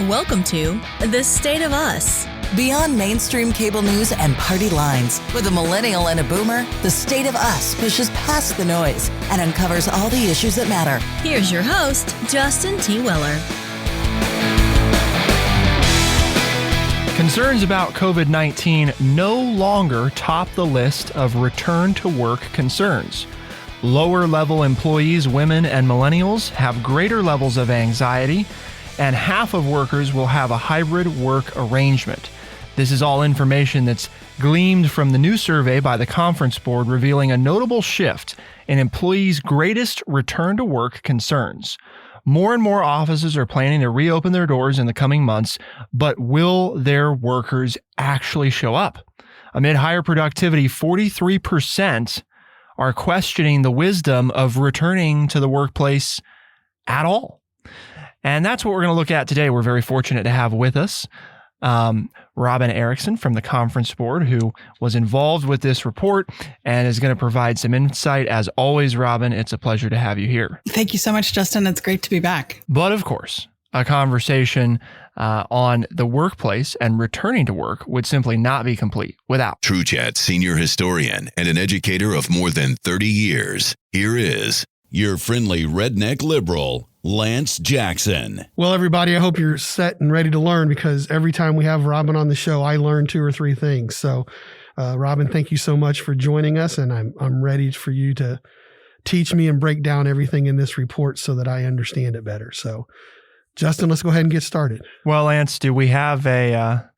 Welcome to The State of Us. Beyond mainstream cable news and party lines, with a millennial and a boomer, The State of Us pushes past the noise and uncovers all the issues that matter. Here's your host, Justin T. Weller. Concerns about COVID-19 no longer top the list of return-to-work concerns. Lower-level employees, women, and millennials have greater levels of anxiety, and half of workers will have a hybrid work arrangement. This is all information that's gleaned from the new survey by the Conference Board, revealing a notable shift in employees' greatest return-to-work concerns. More and more offices are planning to reopen their doors in the coming months, but will their workers actually show up? Amid higher productivity, 43% are questioning the wisdom of returning to the workplace at all. And that's what we're going to look at today. We're very fortunate to have with us Robin Erickson from the Conference Board, who was involved with this report and is going to provide some insight. As always, Robin, it's a pleasure to have you here. Thank you so much, Justin. It's great to be back. But of course, a conversation on the workplace and returning to work would simply not be complete without True Chat senior historian and an educator of more than 30 years. Here is your friendly redneck liberal, Lance Jackson. Well, everybody, I hope you're set and ready to learn, because every time we have Robin on the show, I learn 2 or 3 things. So, Robin, thank you so much for joining us, and I'm ready for you to teach me and break down everything in this report so that I understand it better. So, Justin, let's go ahead and get started. Well, Lance, do we have a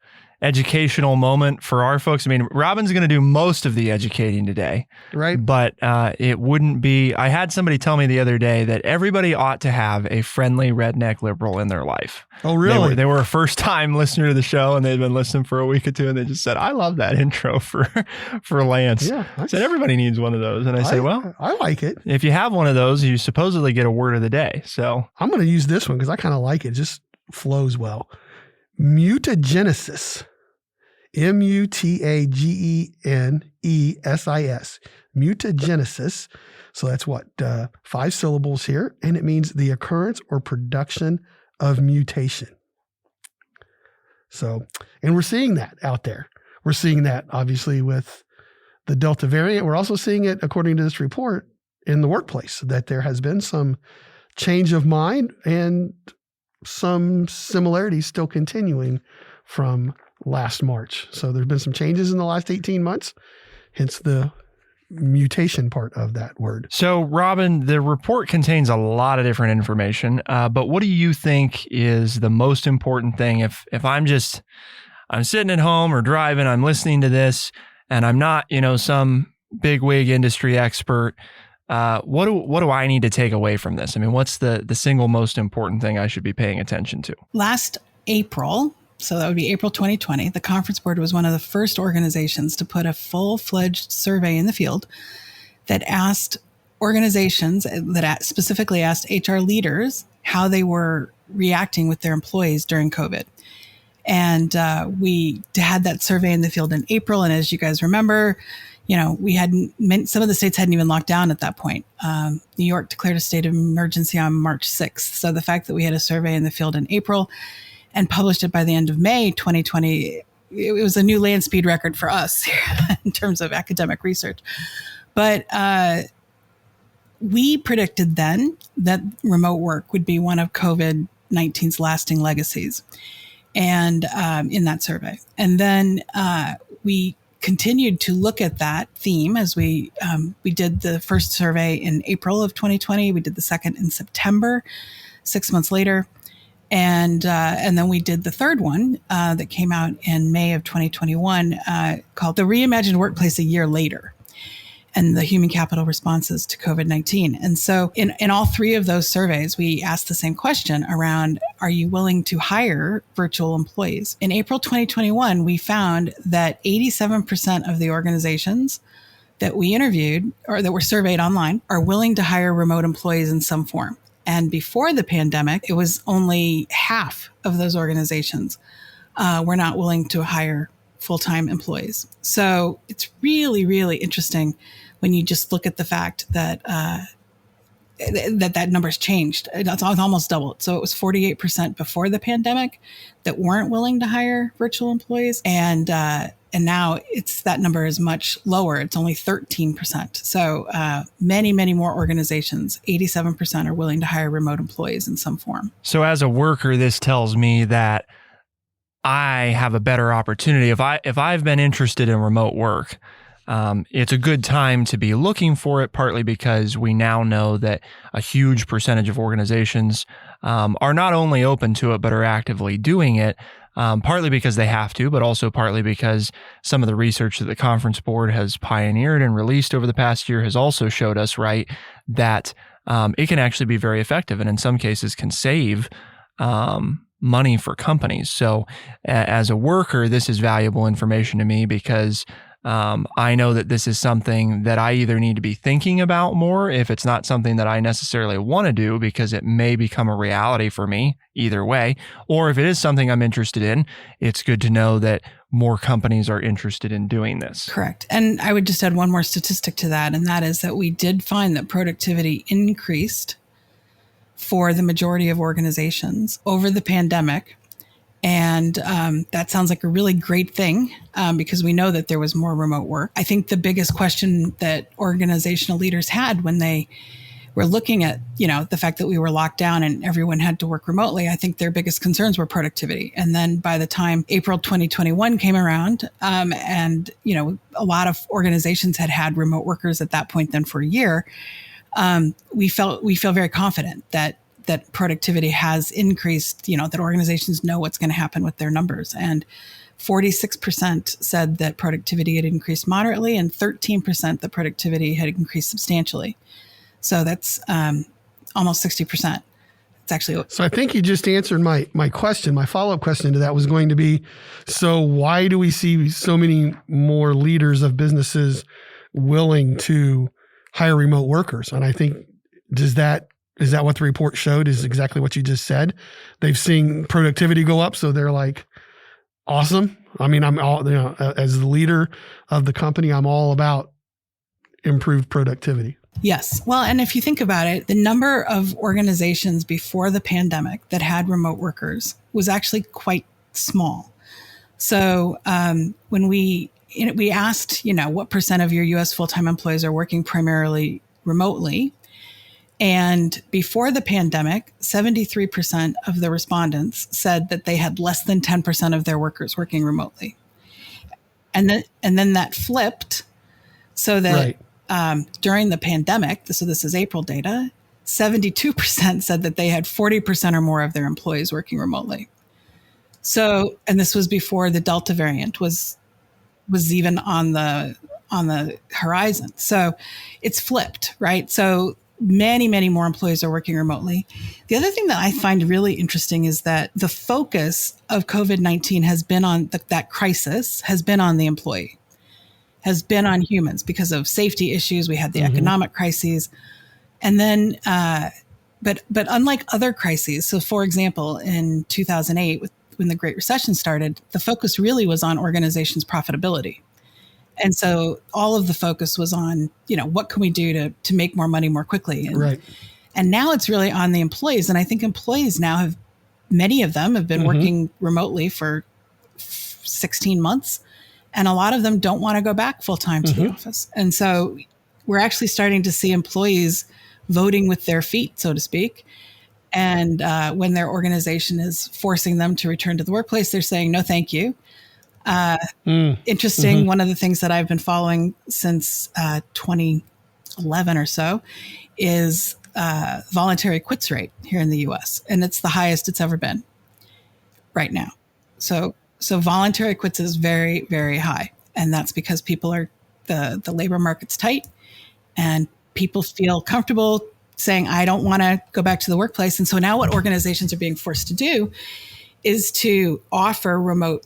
educational moment for our folks? I mean, Robin's going to do most of the educating today, right? But it wouldn't be. I had somebody tell me the other day that everybody ought to have a friendly redneck liberal in their life. Oh, really? They were a first-time listener to the show, and they'd been listening for a week or two, and they just said, "I love that intro for Lance." Yeah, I said everybody needs one of those, and I said, "Well, I like it. If you have one of those, you supposedly get a word of the day." So I'm going to use this one because I kind of like it. It just flows well. Mutagenesis. Mutagenesis. Mutagenesis. So that's what, 5 syllables here. And it means the occurrence or production of mutation. So, and we're seeing that out there. We're seeing that obviously with the Delta variant. We're also seeing it, according to this report, in the workplace, that there has been some change of mind and some similarities still continuing from last March. So there's been some changes in the last 18 months, hence the mutation part of that word. So, Robin, the report contains a lot of different information, but what do you think is the most important thing? If I'm sitting at home or driving, I'm listening to this, and I'm not, some bigwig industry expert, what do I need to take away from this? I mean, what's the single most important thing I should be paying attention to? Last April, so that would be April 2020, the Conference Board was one of the first organizations to put a full-fledged survey in the field that asked organizations, that specifically asked HR leaders how they were reacting with their employees during COVID. And we had that survey in the field in April. And as you guys remember, we some of the states hadn't even locked down at that point. New York declared a state of emergency on March 6th. So the fact that we had a survey in the field in April and published it by the end of May 2020, it was a new land speed record for us in terms of academic research. But we predicted then that remote work would be one of COVID-19's lasting legacies, and in that survey. And then we continued to look at that theme as we did the first survey in April of 2020. We did the second in September, 6 months later. And then we did the third one that came out in May of 2021 called The Reimagined Workplace a Year Later, and the human capital responses to COVID-19. And so in all 3 of those surveys, we asked the same question around, are you willing to hire virtual employees? In April 2021, we found that 87% of the organizations that we interviewed or that were surveyed online are willing to hire remote employees in some form. And before the pandemic, it was only half of those organizations were not willing to hire full-time employees. So it's really, really interesting when you just look at the fact that that number's changed. It's almost doubled. So it was 48% before the pandemic that weren't willing to hire virtual employees. And now that number is much lower. It's only 13%. So many, many more organizations, 87% are willing to hire remote employees in some form. So as a worker, this tells me that I have a better opportunity. If I've been interested in remote work, it's a good time to be looking for it, partly because we now know that a huge percentage of organizations are not only open to it, but are actively doing it, partly because they have to, but also partly because some of the research that the conference board has pioneered and released over the past year has also showed us, right, that it can actually be very effective and in some cases can save money for companies. So as a worker, this is valuable information to me because I know that this is something that I either need to be thinking about more if it's not something that I necessarily want to do because it may become a reality for me either way, or if it is something I'm interested in, it's good to know that more companies are interested in doing this. Correct. And I would just add one more statistic to that, and that is that we did find that productivity increased for the majority of organizations over the pandemic. And that sounds like a really great thing because we know that there was more remote work. I think the biggest question that organizational leaders had when they were looking at, the fact that we were locked down and everyone had to work remotely, I think their biggest concerns were productivity. And then by the time April 2021 came around, and a lot of organizations had remote workers at that point then for a year, we feel very confident that productivity has increased, that organizations know what's going to happen with their numbers. And 46% said that productivity had increased moderately and 13% that productivity had increased substantially. So that's almost 60%. It's actually. So I think you just answered my question. My follow-up question to that was going to be, so why do we see so many more leaders of businesses willing to hire remote workers? And I think, is that what the report showed? Is exactly what you just said? They've seen productivity go up, so they're like, awesome. I mean, I'm all, as the leader of the company, I'm all about improved productivity. Yes. Well, and if you think about it, the number of organizations before the pandemic that had remote workers was actually quite small. So when we asked, what percent of your U.S. full-time employees are working primarily remotely, and before the pandemic, 73% of the respondents said that they had less than 10% of their workers working remotely. And then that flipped so that during the pandemic, so this is April data, 72% said that they had 40% or more of their employees working remotely. So, and this was before the Delta variant was even on the horizon. So it's flipped, right? So many, many more employees are working remotely. The other thing that I find really interesting is that the focus of COVID-19 has been on that crisis has been on the employee, has been on humans because of safety issues. We had the economic crises. And then, but unlike other crises, so for example, in 2008, when the Great Recession started, the focus really was on organizations' profitability. And so all of the focus was on, what can we do to make more money more quickly? And now it's really on the employees. And I think employees now many of them have been working remotely for 16 months. And a lot of them don't want to go back full time to the office. And so we're actually starting to see employees voting with their feet, so to speak. And when their organization is forcing them to return to the workplace, they're saying, no, thank you. Interesting. One of the things that I've been following since 2011 or so is voluntary quits rate here in the US. And it's the highest it's ever been right now. So voluntary quits is very, very high. And that's because people the labor market's tight and people feel comfortable saying, I don't want to go back to the workplace. And so now what organizations are being forced to do is to offer remote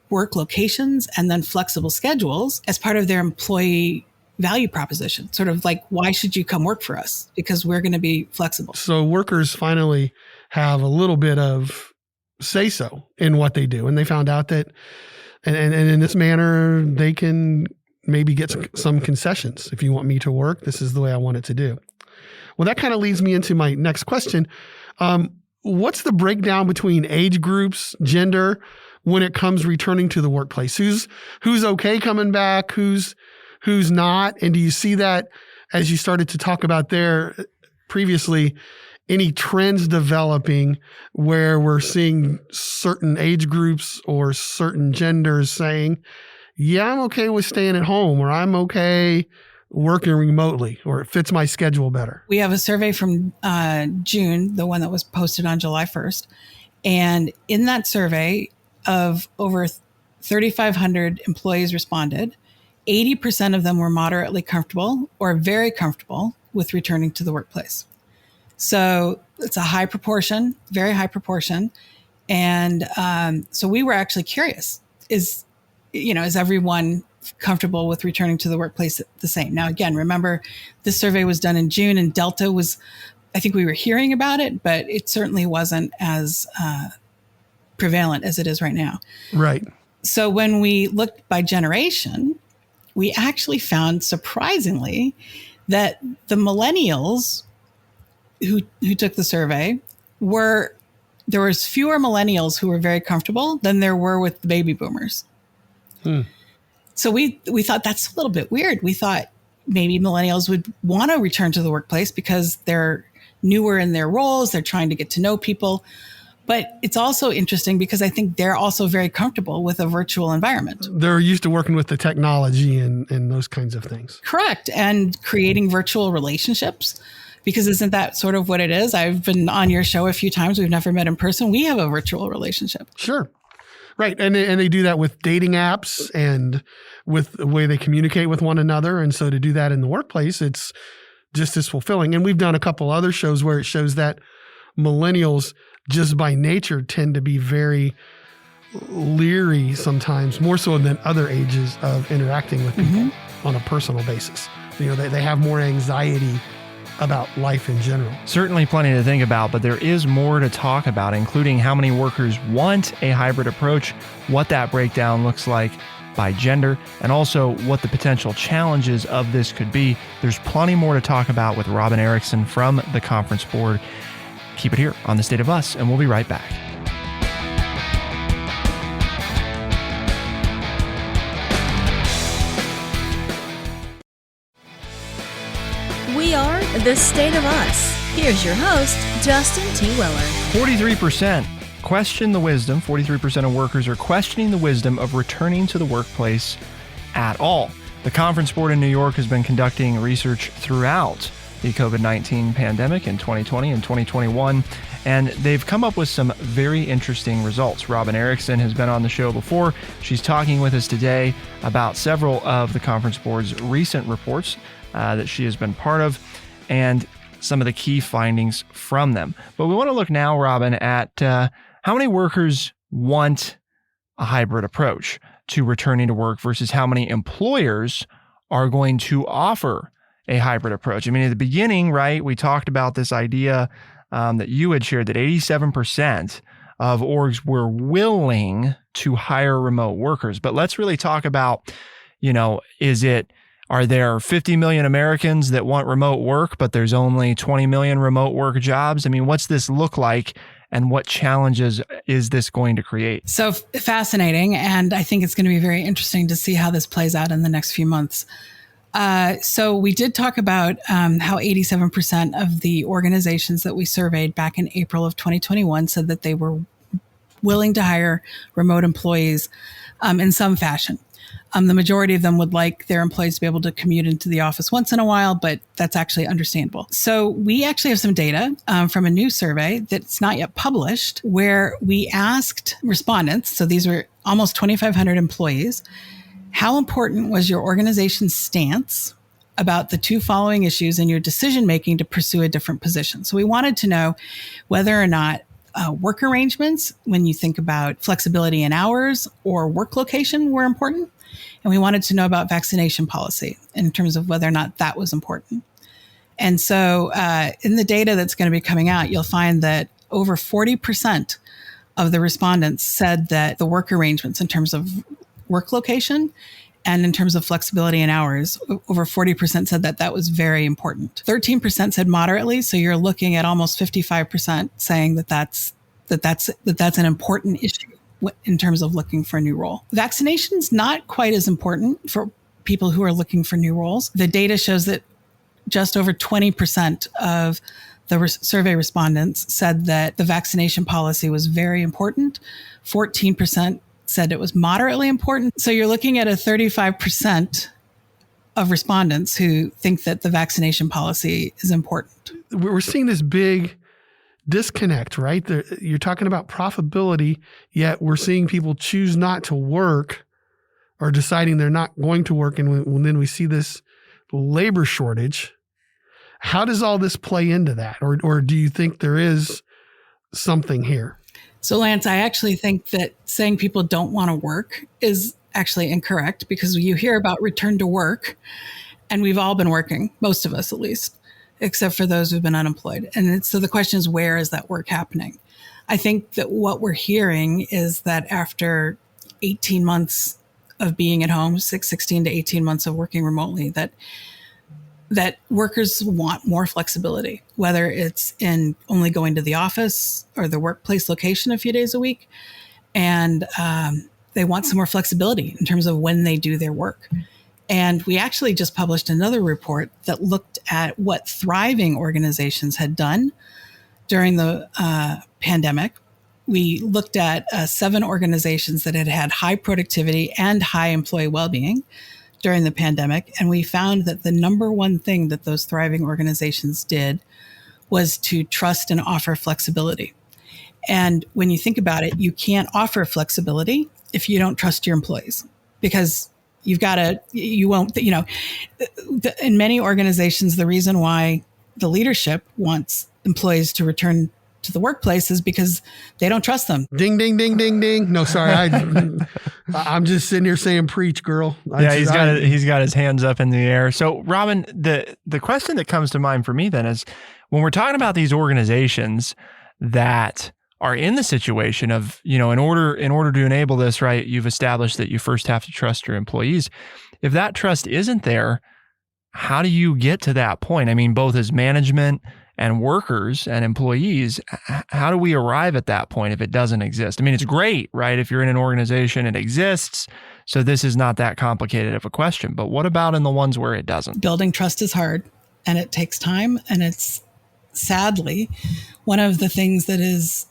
work locations and then flexible schedules as part of their employee value proposition. Sort of like, why should you come work for us? Because we're going to be flexible. So workers finally have a little bit of say-so in what they do. And they found out that, and in this manner, they can maybe get some concessions. If you want me to work, this is the way I want it to do. Well, that kind of leads me into my next question. What's the breakdown between age groups, gender, when it comes returning to the workplace? Who's okay coming back? Who's not? And do you see that, as you started to talk about there previously, any trends developing where we're seeing certain age groups or certain genders saying, yeah, I'm okay with staying at home, or I'm okay working remotely, or it fits my schedule better? We have a survey from June, the one that was posted on July 1st. And in that survey, of over 3,500 employees responded, 80% of them were moderately comfortable or very comfortable with returning to the workplace. So it's a high proportion, very high proportion. And so we were actually curious, is everyone comfortable with returning to the workplace the same? Now, again, remember, this survey was done in June, and Delta was, I think we were hearing about it, but it certainly wasn't as prevalent as it is right now. Right. So when we looked by generation, we actually found, surprisingly, that the millennials who took the survey there was fewer millennials who were very comfortable than there were with the baby boomers. So we thought that's a little bit weird. We thought maybe millennials would want to return to the workplace because they're newer in their roles. They're trying to get to know people. But it's also interesting because I think they're also very comfortable with a virtual environment. They're used to working with the technology and those kinds of things. Correct. And creating virtual relationships, because isn't that sort of what it is? I've been on your show a few times. We've never met in person. We have a virtual relationship. Sure. Right. And they do that with dating apps and with the way they communicate with one another. And so to do that in the workplace, it's just as fulfilling. And we've done a couple other shows where it shows that millennials just by nature tend to be very leery sometimes, more so than other ages, of interacting with people on a personal basis. They have more anxiety about life in general. Certainly plenty to think about, but there is more to talk about, including how many workers want a hybrid approach, what that breakdown looks like by gender, and also what the potential challenges of this could be. There's plenty more to talk about with Robin Erickson from the Conference Board. Keep it here on The State of Us, and we'll be right back. We are The State of Us. Here's your host, Justin T. Weller. 43% question the wisdom. 43% of workers are questioning the wisdom of returning to the workplace at all. The Conference Board in New York has been conducting research throughout the COVID-19 pandemic in 2020 and 2021, and they've come up with some very interesting results. Robin Erickson has been on the show before. She's talking with us today about several of the Conference Board's recent reports that she has been part of and some of the key findings from them. But we want to look now, Robin, at how many workers want a hybrid approach to returning to work versus how many employers are going to offer a hybrid approach. I mean, at the beginning, right, we talked about this idea that you had shared that 87% of orgs were willing to hire remote workers. But let's really talk about, are there 50 million Americans that want remote work, but there's only 20 million remote work jobs? I mean, what's this look like, and what challenges is this going to create? So fascinating. And I think it's going to be very interesting to see how this plays out in the next few months. So we did talk about how 87% of the organizations that we surveyed back in April of 2021 said that they were willing to hire remote employees in some fashion. The majority of them would like their employees to be able to commute into the office once in a while, but that's actually understandable. So we actually have some data from a new survey that's not yet published, where we asked respondents, so these were almost 2,500 employees, how important was your organization's stance about the two following issues in your decision-making to pursue a different position? So we wanted to know whether or not work arrangements, when you think about flexibility in hours or work location, were important. And we wanted to know about vaccination policy in terms of whether or not that was important. And so in the data that's going to be coming out, you'll find that over 40% of the respondents said that the work arrangements in terms of work location And in terms of flexibility in hours, over 40% said that that was very important. 13% said moderately. So you're looking at almost 55% saying that that's an important issue in terms of looking for a new role. Vaccination's not quite as important for people who are looking for new roles. The data shows that just over 20% of the survey respondents said that the vaccination policy was very important. 14% said it was moderately important. So you're looking at a 35% of respondents who think that the vaccination policy is important. We're seeing this big disconnect, right? You're talking about profitability, yet we're seeing people choose not to work or deciding they're not going to work. And then we see this labor shortage. How does all this play into that? Or do you think there is something here? So Lance, I actually think that saying people don't want to work is actually incorrect, because you hear about return to work, and we've all been working, most of us at least, except for those who've been unemployed. And so the question is, where is that work happening? I think that what we're hearing is that after 18 months of being at home, 16 to 18 months of working remotely, that workers want more flexibility, whether it's in only going to the office or the workplace location a few days a week. And they want some more flexibility in terms of when they do their work. And we actually just published another report that looked at what thriving organizations had done during the pandemic. We looked at 7 organizations that had had high productivity and high employee well-being during the pandemic. And we found that the number one thing that those thriving organizations did was to trust and offer flexibility. And when you think about it, you can't offer flexibility if you don't trust your employees, because you won't, in many organizations, the reason why the leadership wants employees to return to the workplace is because they don't trust them. Ding, ding, ding, ding, ding. No, sorry. I'm just sitting here saying, preach, girl. He's got his hands up in the air. So Robin, the question that comes to mind for me then is, when we're talking about these organizations that are in the situation of, in order to enable this, right, you've established that you first have to trust your employees. If that trust isn't there, how do you get to that point? I mean, both as management and workers and employees, how do we arrive at that point if it doesn't exist? I mean, it's great, right? If you're in an organization, it exists. So this is not that complicated of a question. But what about in the ones where it doesn't? Building trust is hard, and it takes time. And it's sadly one of the things that is,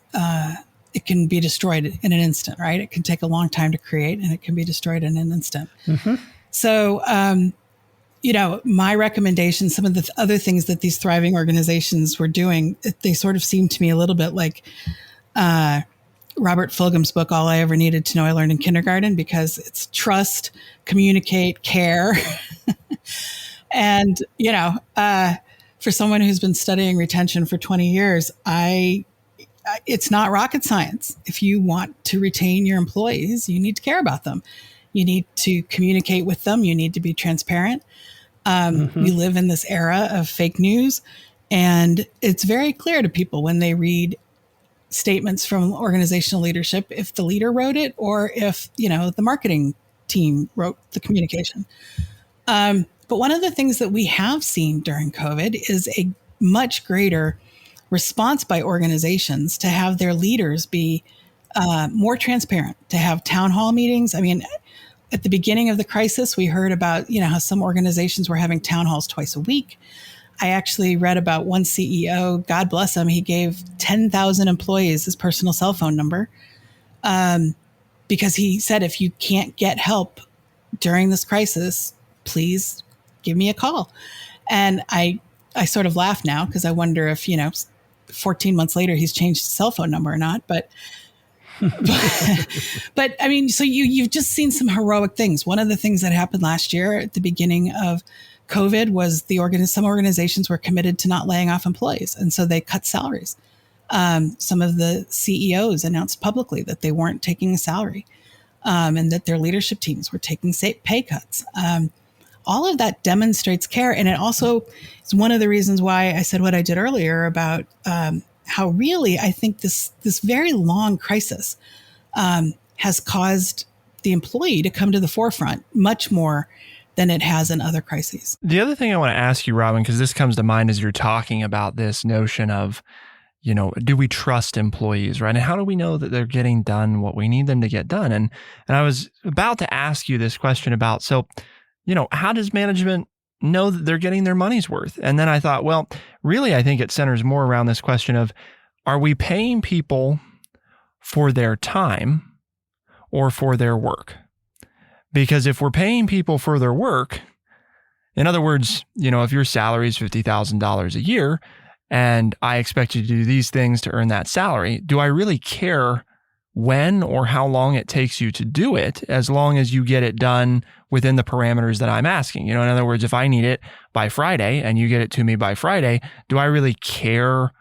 it can be destroyed in an instant, right? It can take a long time to create, and it can be destroyed in an instant. Mm-hmm. So, my recommendation, some of the other things that these thriving organizations were doing, they sort of seem to me a little bit like Robert Fulgham's book, All I Ever Needed to Know I Learned in Kindergarten, because it's trust, communicate, care. And, for someone who's been studying retention for 20 years, it's not rocket science. If you want to retain your employees, you need to care about them. You need to communicate with them. You need to be transparent. We live in this era of fake news, and it's very clear to people when they read statements from organizational leadership if the leader wrote it or if, the marketing team wrote the communication. But one of the things that we have seen during COVID is a much greater response by organizations to have their leaders be more transparent, to have town hall meetings. I mean, at the beginning of the crisis, we heard about, how some organizations were having town halls twice a week. I actually read about one CEO, God bless him, he gave 10,000 employees his personal cell phone number because he said, if you can't get help during this crisis, please give me a call. And I sort of laugh now because I wonder if, 14 months later, he's changed his cell phone number or not. But I mean, so you've just seen some heroic things. One of the things that happened last year at the beginning of COVID was some organizations were committed to not laying off employees. And so they cut salaries. Some of the CEOs announced publicly that they weren't taking a salary and that their leadership teams were taking pay cuts. All of that demonstrates care. And it also is one of the reasons why I said what I did earlier about how really I think this very long crisis has caused the employee to come to the forefront much more than it has in other crises. The other thing I want to ask you, Robin, because this comes to mind as you're talking about this notion of, do we trust employees, right? And how do we know that they're getting done what we need them to get done? And I was about to ask you this question about, so, how does management know that they're getting their money's worth? And then I thought, well, really, I think it centers more around this question of, are we paying people for their time or for their work? Because if we're paying people for their work, in other words, if your salary is $50,000 a year and I expect you to do these things to earn that salary, do I really care when or how long it takes you to do it, as long as you get it done within the parameters that I'm asking? In other words, if I need it by Friday and you get it to me by Friday, do I really care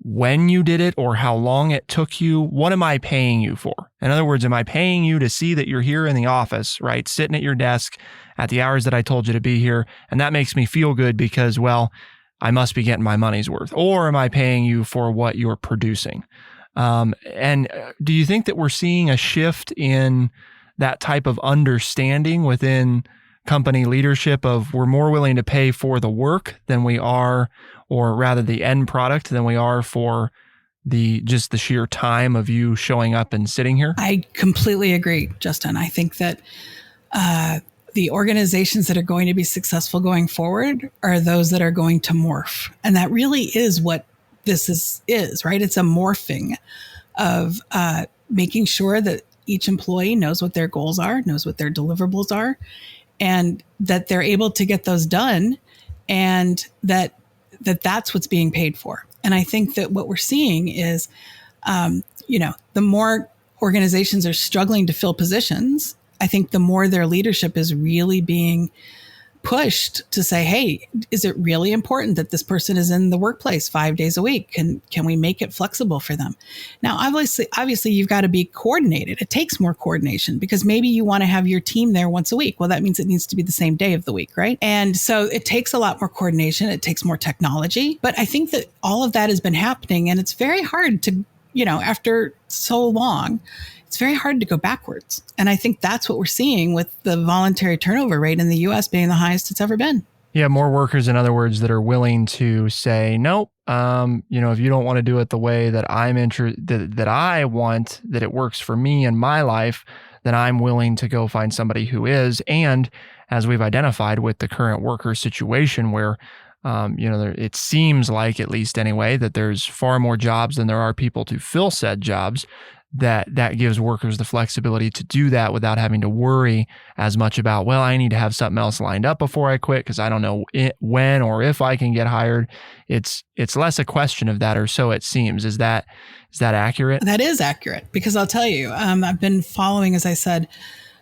when you did it or how long it took you? What am I paying you for? In other words, am I paying you to see that you're here in the office, right? Sitting at your desk at the hours that I told you to be here. And that makes me feel good because, well, I must be getting my money's worth. Or am I paying you for what you're producing? And do you think that we're seeing a shift in that type of understanding within company leadership of we're more willing to pay for the work than we are, or rather the end product, than we are for just the sheer time of you showing up and sitting here? I completely agree, Justin. I think that the organizations that are going to be successful going forward are those that are going to morph. And that really is what this is, right? It's a morphing of making sure that each employee knows what their goals are, knows what their deliverables are, and that they're able to get those done, and that's what's being paid for. And I think that what we're seeing is, the more organizations are struggling to fill positions, I think the more their leadership is really being pushed to say, hey, is it really important that this person is in the workplace 5 days a week? Can we make it flexible for them? Now, obviously, you've got to be coordinated. It takes more coordination because maybe you want to have your team there once a week. Well, that means it needs to be the same day of the week, right? And so it takes a lot more coordination. It takes more technology. But I think that all of that has been happening, and it's very hard to, after so long, it's very hard to go backwards. And I think that's what we're seeing with the voluntary turnover rate in the US being the highest it's ever been. Yeah, more workers, in other words, that are willing to say, nope, if you don't want to do it the way that I'm that I want, that it works for me and my life, then I'm willing to go find somebody who is. And as we've identified with the current worker situation where it seems like, at least anyway, that there's far more jobs than there are people to fill said jobs, that gives workers the flexibility to do that without having to worry as much about, well, I need to have something else lined up before I quit because I don't know when or if I can get hired. It's less a question of that, or so it seems. Is that accurate? That is accurate, because I'll tell you, I've been following, as I said,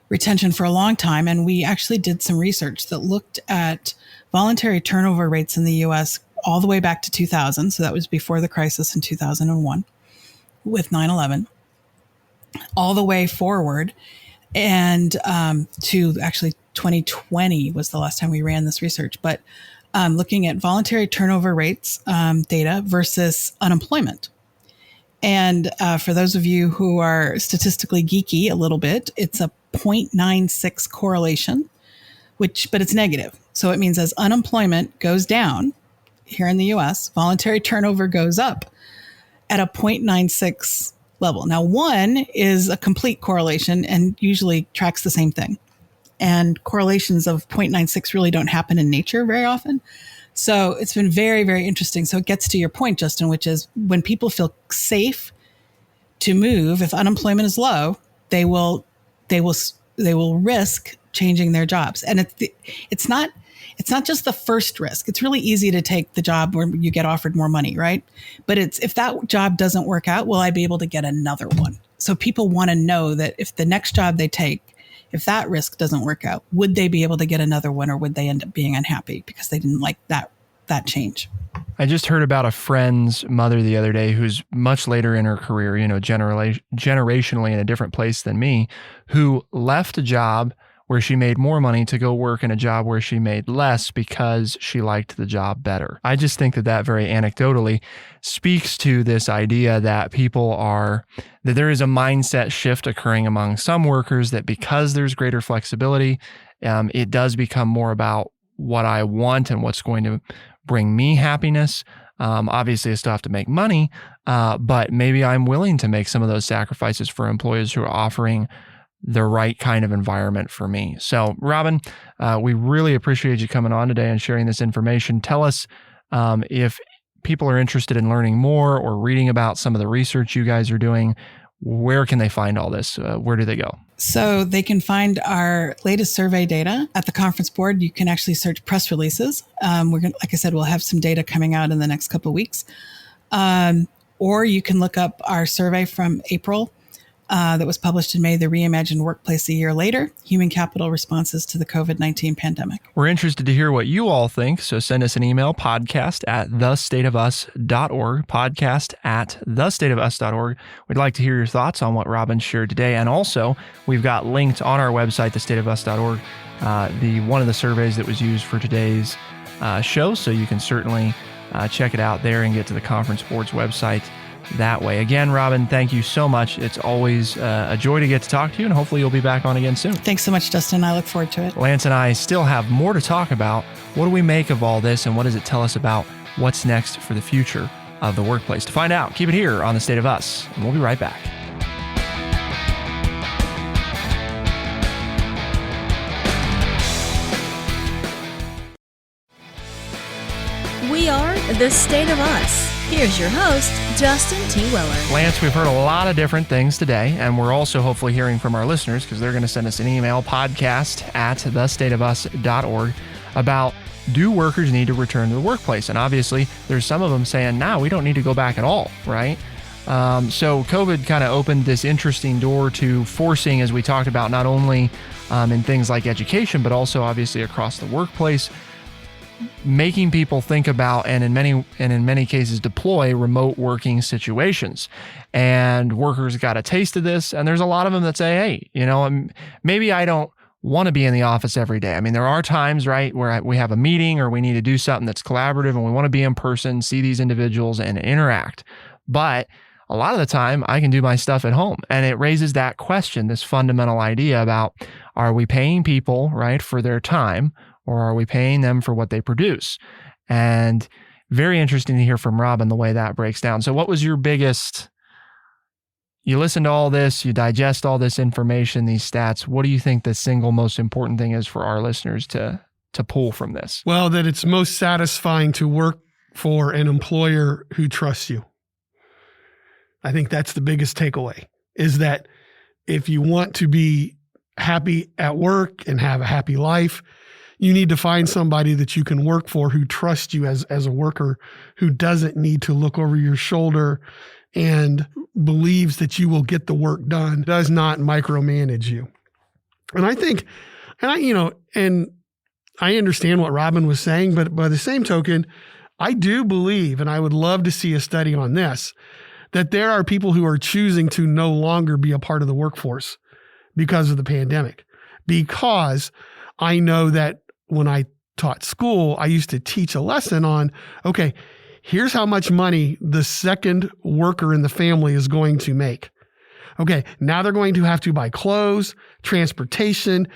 retention for a long time, and we actually did some research that looked at voluntary turnover rates in the U.S. all the way back to 2000. So that was before the crisis in 2001 with 9/11. All the way forward, and to actually 2020 was the last time we ran this research. But looking at voluntary turnover rates data versus unemployment. And for those of you who are statistically geeky a little bit, it's a 0.96 correlation, but it's negative. So it means as unemployment goes down here in the US, voluntary turnover goes up at a 0.96 level. Now, 1 is a complete correlation and usually tracks the same thing. And correlations of 0.96 really don't happen in nature very often. So it's been very, very interesting. So it gets to your point, Justin, which is when people feel safe to move, if unemployment is low, they will risk changing their jobs. And it's not just the first risk. It's really easy to take the job where you get offered more money, right? But if that job doesn't work out, will I be able to get another one? So people want to know that if the next job they take, if that risk doesn't work out, would they be able to get another one, or would they end up being unhappy because they didn't like that change? I just heard about a friend's mother the other day who's much later in her career, generationally in a different place than me, who left a job where she made more money to go work in a job where she made less because she liked the job better. I just think that very anecdotally speaks to this idea that that there is a mindset shift occurring among some workers, that because there's greater flexibility, it does become more about what I want and what's going to bring me happiness. Obviously, I still have to make money, but maybe I'm willing to make some of those sacrifices for employers who are offering the right kind of environment for me. So, Robin, we really appreciate you coming on today and sharing this information. Tell us if people are interested in learning more or reading about some of the research you guys are doing, where can they find all this? Where do they go? So they can find our latest survey data at the conference board. You can actually search press releases. Like I said, we'll have some data coming out in the next couple of weeks. Or you can look up our survey from April that was published in May, the Reimagined Workplace a Year Later, Human Capital Responses to the COVID-19 Pandemic. We're interested to hear what you all think, so send us an email, podcast@thestateofus.org, podcast@thestateofus.org. We'd like to hear your thoughts on what Robin shared today, and also we've got linked on our website, thestateofus.org, one of the surveys that was used for today's show, so you can certainly check it out there and get to the conference board's website that way. Again, Robin, thank you so much. It's always a joy to get to talk to you, and hopefully you'll be back on again soon. Thanks so much, Justin. I look forward to it. Lance and I still have more to talk about. What do we make of all this, and what does it tell us about what's next for the future of the workplace? To find out, keep it here on The State of Us, and we'll be right back. We are The State of Us. Here's your host, Justin T. Weller. Lance, we've heard a lot of different things today, and we're also hopefully hearing from our listeners because they're going to send us an email, podcast@thestateofus.org, about do workers need to return to the workplace? And obviously, there's some of them saying, no, we don't need to go back at all, right? So COVID kind of opened this interesting door to forcing, as we talked about, not only in things like education, but also obviously across the workplace, making people think about and in many cases deploy remote working situations. And workers got a taste of this, and there's a lot of them that say, hey, maybe I don't want to be in the office every day. I mean, there are times, right, where we have a meeting or we need to do something that's collaborative and we want to be in person, see these individuals and interact. But a lot of the time I can do my stuff at home. And it raises that question, this fundamental idea about, are we paying people, right, for their time, or are we paying them for what they produce? And very interesting to hear from Robin the way that breaks down. So what was your biggest, you listen to all this, you digest all this information, these stats. What do you think the single most important thing is for our listeners to pull from this? Well, that it's most satisfying to work for an employer who trusts you. I think that's the biggest takeaway, is that if you want to be happy at work and have a happy life, you need to find somebody that you can work for who trusts you as a worker, who doesn't need to look over your shoulder and believes that you will get the work done, does not micromanage you. And I think, and I understand what Robin was saying, but by the same token, I do believe, and I would love to see a study on this, that there are people who are choosing to no longer be a part of the workforce because of the pandemic. Because I know that when I taught school, I used to teach a lesson on, okay, here's how much money the second worker in the family is going to make. Okay, now they're going to have to buy clothes, transportation,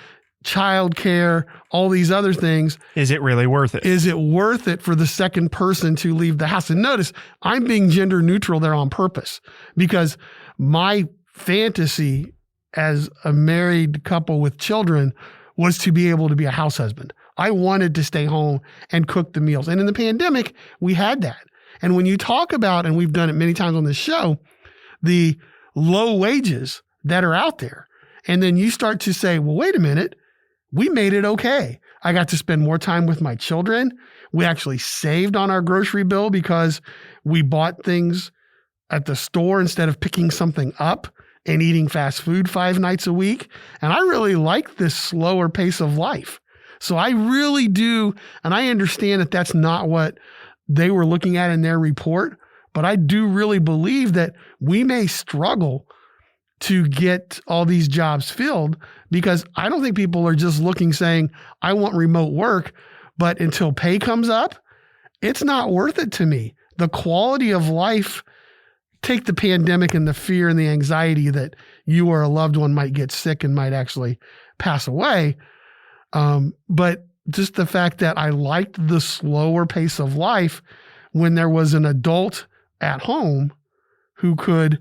childcare, all these other things. Is it really worth it? Is it worth it for the second person to leave the house? And notice, I'm being gender neutral there on purpose, because my fantasy as a married couple with children was to be able to be a house husband. I wanted to stay home and cook the meals. And in the pandemic, we had that. And when you talk about, and we've done it many times on this show, the low wages that are out there, and then you start to say, well, wait a minute, we made it okay. I got to spend more time with my children. We actually saved on our grocery bill because we bought things at the store instead of picking something up and eating fast food 5 nights a week. And I really like this slower pace of life. So I really do, and I understand that that's not what they were looking at in their report, but I do really believe that we may struggle to get all these jobs filled, because I don't think people are just looking saying, I want remote work, but until pay comes up, it's not worth it to me. The quality of life, take the pandemic and the fear and the anxiety that you or a loved one might get sick and might actually pass away. But just the fact that I liked the slower pace of life when there was an adult at home who could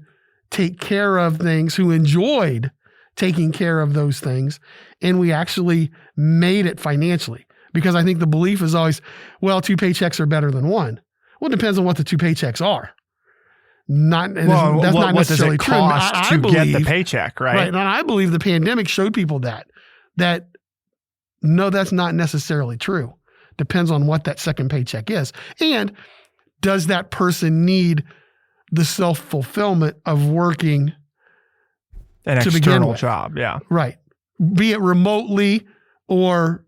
take care of things, who enjoyed taking care of those things. And we actually made it financially, because I think the belief is always, well, 2 paychecks are better than one. Well, it depends on what the 2 paychecks are. That's not necessarily true. To get the paycheck, right? Right. And I believe the pandemic showed people that no, that's not necessarily true. Depends on what that second paycheck is. And does that person need the self-fulfillment of working an external job? Yeah. Right. Be it remotely or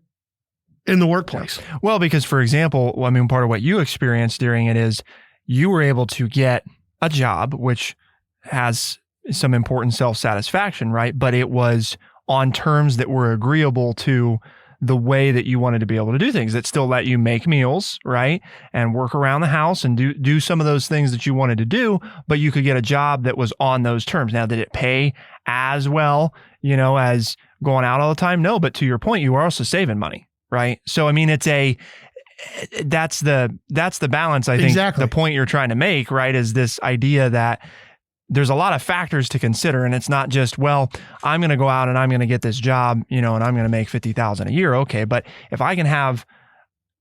in the workplace. Well, because for example, I mean, part of what you experienced during it is you were able to get a job, which has some important self-satisfaction, right? But it was on terms that were agreeable to the way that you wanted to be able to do things, that still let you make meals, right? And work around the house and do some of those things that you wanted to do, but you could get a job that was on those terms. Now, did it pay as well, as going out all the time? No, but to your point, you are also saving money, right? So, I mean, that's the balance, I think. Exactly. The point you're trying to make, right, is this idea that there's a lot of factors to consider, and it's not just, well, I'm going to go out and I'm going to get this job, and I'm going to make $50,000 a year. Okay. But if I can have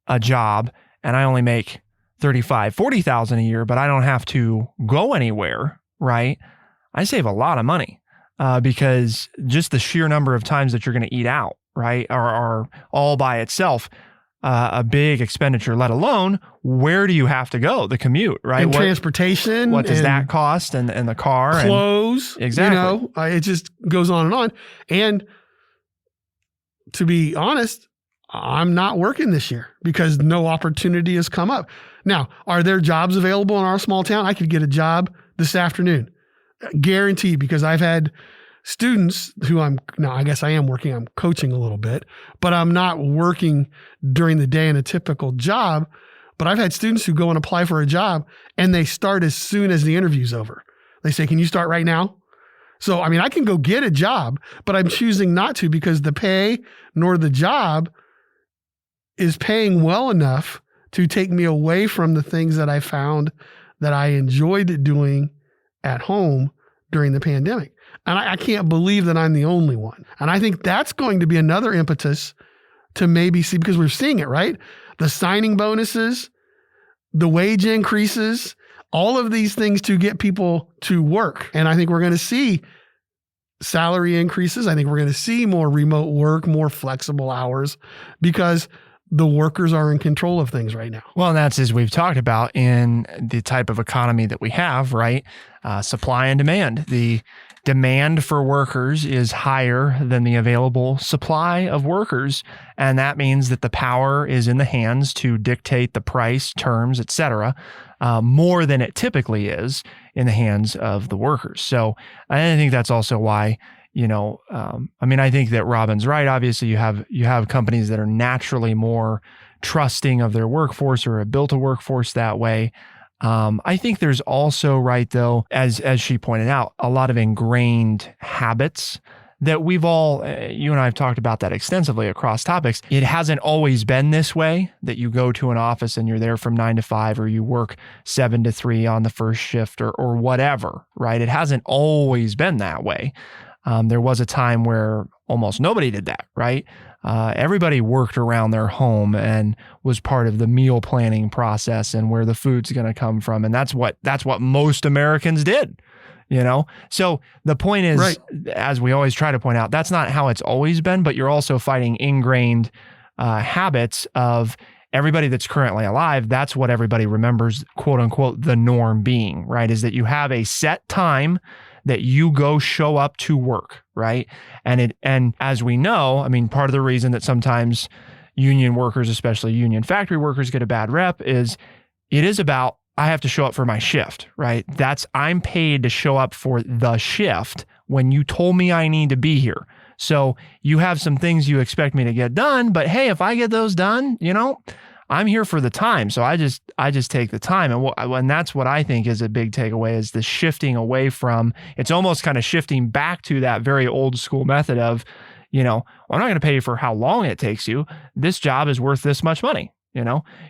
a job and I only make $35,000, $40,000 a year, but I don't have to go anywhere, right? I save a lot of money because just the sheer number of times that you're going to eat out, right, are all by itself a big expenditure, let alone where do you have to go? The commute, right? And transportation. What does that cost? And the car. Clothes. Exactly. It just goes on and on. And to be honest, I'm not working this year because no opportunity has come up. Now, are there jobs available in our small town? I could get a job this afternoon. Guaranteed, because I've had students who I guess I am working, I'm coaching a little bit, but I'm not working during the day in a typical job. But I've had students who go and apply for a job and they start as soon as the interview's over. They say, can you start right now? So, I mean, I can go get a job, but I'm choosing not to because the pay nor the job is paying well enough to take me away from the things that I found that I enjoyed doing at home during the pandemic. And I can't believe that I'm the only one. And I think that's going to be another impetus to maybe see, because we're seeing it, right? The signing bonuses, the wage increases, all of these things to get people to work. And I think we're going to see salary increases. I think we're going to see more remote work, more flexible hours, because the workers are in control of things right now. Well, and that's, as we've talked about, in the type of economy that we have, right? Supply and demand. The demand for workers is higher than the available supply of workers. And that means that the power is in the hands to dictate the price, terms, et cetera, more than it typically is in the hands of the workers. So I think that's also why, I think that Robin's right. Obviously, you have companies that are naturally more trusting of their workforce or have built a workforce that way. I think there's also, right, though, as she pointed out, a lot of ingrained habits that we've all, you and I have talked about that extensively across topics. It hasn't always been this way, that you go to an office and you're there from 9 to 5, or you work 7 to 3 on the first shift or whatever, right? It hasn't always been that way. There was a time where almost nobody did that, right? Everybody worked around their home and was part of the meal planning process and where the food's going to come from. And that's what most Americans did, So the point is, right, as we always try to point out, that's not how it's always been, but you're also fighting ingrained habits of everybody that's currently alive. That's what everybody remembers, quote unquote, the norm being, right? Is that you have a set time that you go show up to work, right? And as we know, part of the reason that sometimes union workers, especially union factory workers, get a bad rep is it is about, I have to show up for my shift, right? I'm paid to show up for the shift, when you told me I need to be here. So you have some things you expect me to get done, but hey, if I get those done, I'm here for the time. So I just take the time. And that's what I think is a big takeaway, is the shifting away from, it's almost kind of shifting back to that very old school method of, I'm not going to pay you for how long it takes you. This job is worth this much money.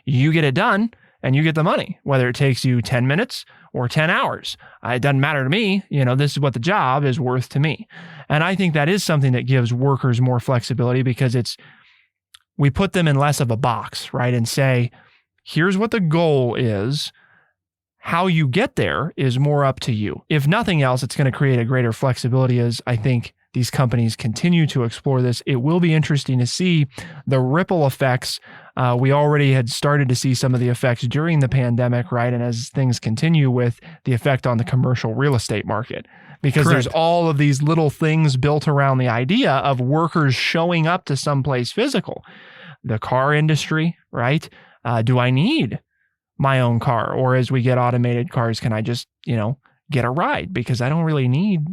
You get it done and you get the money, whether it takes you 10 minutes or 10 hours. It doesn't matter to me. This is what the job is worth to me. And I think that is something that gives workers more flexibility, because we put them in less of a box, right? And say, here's what the goal is. How you get there is more up to you. If nothing else, it's going to create a greater flexibility as I think these companies continue to explore this. It will be interesting to see the ripple effects. We already had started to see some of the effects during the pandemic, right? And as things continue with the effect on the commercial real estate market, because Correct. There's all of these little things built around the idea of workers showing up to someplace physical. The car industry, right? Do I need my own car? Or as we get automated cars, can I just, get a ride? Because I don't really need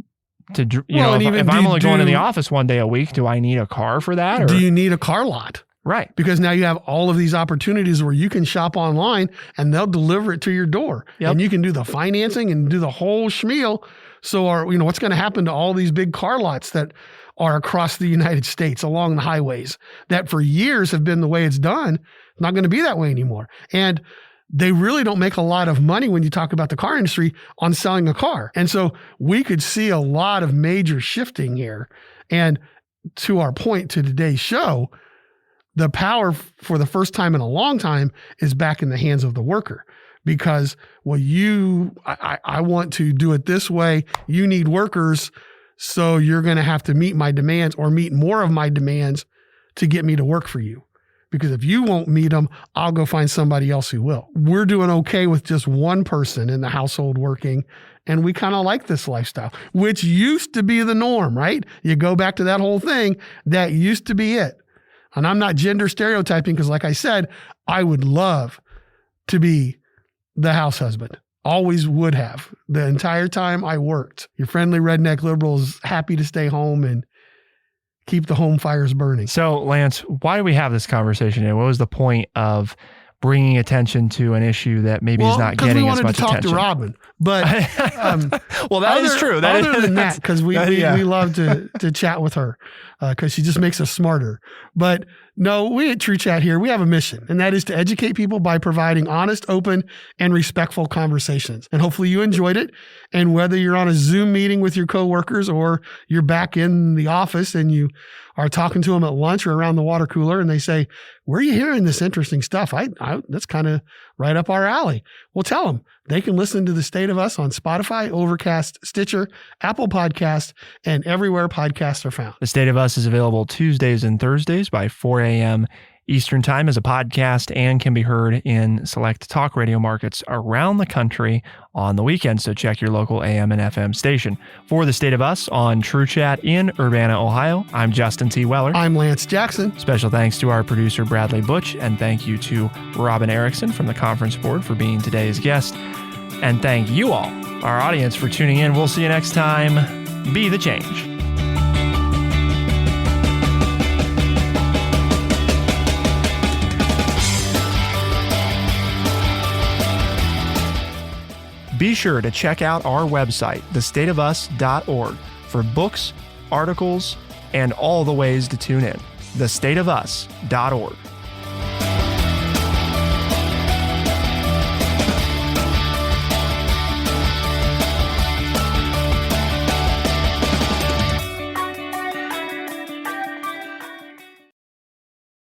to, if I'm only going to the office one day a week, do I need a car for that? Or do you need a car lot? Right. Because now you have all of these opportunities where you can shop online and they'll deliver it to your door. Yep. And you can do the financing and do the whole schmeal. So what's going to happen to all these big car lots that are across the United States along the highways that for years have been the way it's done? It's not going to be that way anymore. And they really don't make a lot of money when you talk about the car industry on selling a car. And so we could see a lot of major shifting here. And to our point to today's show, the power for the first time in a long time is back in the hands of the worker. Because I want to do it this way. You need workers, so you're going to have to meet my demands or meet more of my demands to get me to work for you. Because if you won't meet them, I'll go find somebody else who will. We're doing okay with just one person in the household working, and we kind of like this lifestyle, which used to be the norm, right? You go back to that whole thing, that used to be it. And I'm not gender stereotyping, because like I said, I would love to be the house husband. Always would have. The entire time I worked. Your friendly redneck liberal is happy to stay home and keep the home fires burning. So, Lance, why do we have this conversation today? What was the point of bringing attention to an issue that maybe is not getting as much attention? Because we wanted to talk to Robin. But well, that is true. Other than that, because we love to chat with her, because she just makes us smarter. But no, we at True Chat here, we have a mission, and that is to educate people by providing honest, open, and respectful conversations. And hopefully you enjoyed it. And whether you're on a Zoom meeting with your coworkers or you're back in the office and you are talking to them at lunch or around the water cooler and they say, where are you hearing this interesting stuff? That's kind of right up our alley. Well, tell them they can listen to The State of Us on Spotify, Overcast, Stitcher, Apple Podcasts, and everywhere podcasts are found. The State of Us is available Tuesdays and Thursdays by 4 a.m. Eastern Time as a podcast and can be heard in select talk radio markets around the country on the weekend. So check your local AM and FM station. For The State of Us on True Chat in Urbana, Ohio, I'm Justin T. Weller. I'm Lance Jackson. Special thanks to our producer, Bradley Butch, and thank you to Robin Erickson from the Conference Board for being today's guest. And thank you all, our audience, for tuning in. We'll see you next time. Be the change. Be sure to check out our website, thestateofus.org, for books, articles, and all the ways to tune in. thestateofus.org.